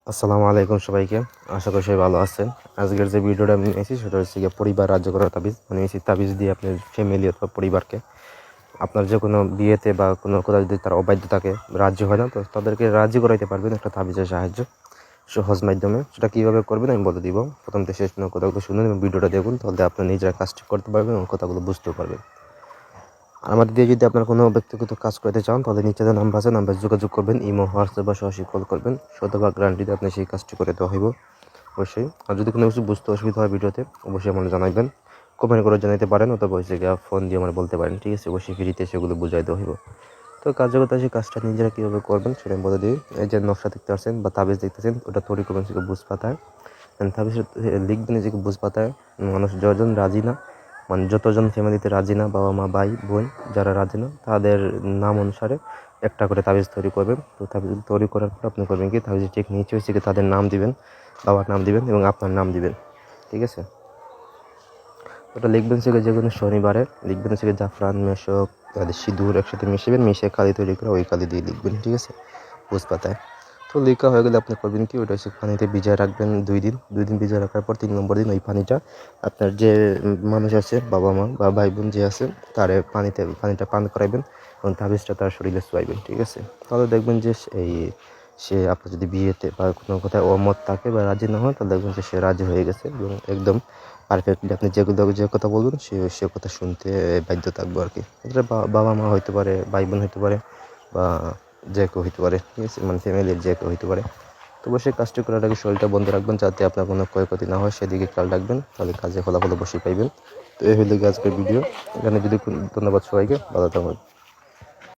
আসসালামু আলাইকুম সবাইকে। আশা করি সবাই ভালো আছেন। আজকের যে ভিডিওটা আমি নিয়েছি সেটা হচ্ছে গিয়ে পরিবার রাজ্য করার তাবিজ। মানে এই তাবিজ দিয়ে আপনার ফ্যামিলি অথবা পরিবারকে আপনার যে কোনো বিয়েতে বা কোনো কোথাও যদি তারা অবাধ্য থাকে, রাজ্য হয় না, তো তাদেরকে রাজি করাইতে পারবেন একটা তাবিজের সাহায্য, সহজ মাধ্যমে। সেটা কীভাবে করবেন আমি বলে দিব। প্রথম থেকে শেষ পর্যন্ত কথাগুলো শুনুন এবং ভিডিওটা দেখুন, তাহলে আপনার নিজেরা কাজটি করতে পারবেন এবং কথাগুলো বুঝতেও পারবেন। আমাদের দিয়ে যদি আপনার কোনো ব্যক্তিগত কাজ করতে চান তাহলে নিচে যে নাম্বার আছে নাম্বারে যোগাযোগ করবেন, ইমো, হোয়াটসঅ্যাপ বা সরাসরি কল করবেন। শতভাগ গ্যারান্টিতে আপনি সেই কাজটি করে দেওয়া হইব অবশ্যই। আর যদি কোনো কিছু বুঝতে অসুবিধা হয় ভিডিওতে, অবশ্যই আমার জানাবেন, কমেন্ট করে জানাতে পারেন অথবা হচ্ছে গিয়ে ফোন দিয়ে আমার বলতে পারেন, ঠিক আছে? অবশ্যই ফ্রিতে সেগুলো বুঝাই দেওয়া হইব। তো কার্যকতা সেই কাজটা নিজেরা কীভাবে করবেন সেটা আমি বলে দিই। এই যে নকশা দেখতে পাচ্ছেন বা তাবিজ দেখতেছেন, ওটা তৈরি করবেন সেটা বুঝ পাতায়। তাবিজ লিখবেন যে বুঝ পাতায়, মানুষ যতজন রাজি না, মানে যতজন ফ্যামিলিতে রাজি না, বাবা মা ভাই বোন যারা রাজি না, তাদের নাম অনুসারে একটা করে তাবিজ তৈরি করবেন। তো তাবিজ তৈরি করার পর আপনি করবেন কি, তাবিজের ঠিক নিচে হচ্ছে কি তাদের নাম দিবেন, বাবার নাম দিবেন এবং আপনার নাম দিবেন, ঠিক আছে? ওটা লিখবেন সে যে কোনো শনিবারে লিখবেন সে জাফরান মেশক সিঁদুর একসাথে মিশিয়ে কালি তৈরি করে ওই কালি দিয়ে লিখবেন, ঠিক আছে? বুঝ পাতায়। তো লেখা হয়ে গেলে আপনি করবেন কি, ওটা হচ্ছে পানিতে ভিজিয়ে রাখবেন 2 দিন ভিজিয়ে রাখার পর 3 নম্বর দিন ওই পানিটা আপনার যে মানুষ আছে, বাবা মা বা ভাই বোন যে আছে, তারে পানিটা পান করাইবেন এবং তাবিজটা তার শরীরে ছোঁয়াইবেন, ঠিক আছে? তাহলে দেখবেন যে সে আপনার যদি বিয়েতে বা কোনো কথায় অমত থাকে বা রাজি না হয়, তাহলে দেখবেন যে সে রাজি হয়ে গেছে এবং একদম পারফেক্টলি আপনি যে কথা বলবেন সে কথা শুনতে বাধ্য থাকবো আর কি। এটা বাবা মা হইতে পারে, ভাই বোন হইতে পারে, বা যে কেউ হইতে পারে, ঠিক আছে? মানে ফ্যামিলির যে কেউ হইতে পারে। তো অবশ্যই কাজটি করার আগে শরীরটা বন্ধ রাখবেন যাতে আপনার কোনো ক্ষয়ক্ষতি না হয়, সেদিকে খেয়াল রাখবেন, তাহলে কাজে ফলাফল অবশ্যই পাইবেন। তো এই হইল আজকের ভিডিও। এখানে যদি ধন্যবাদ সবাইকে, ভালো থাকবেন।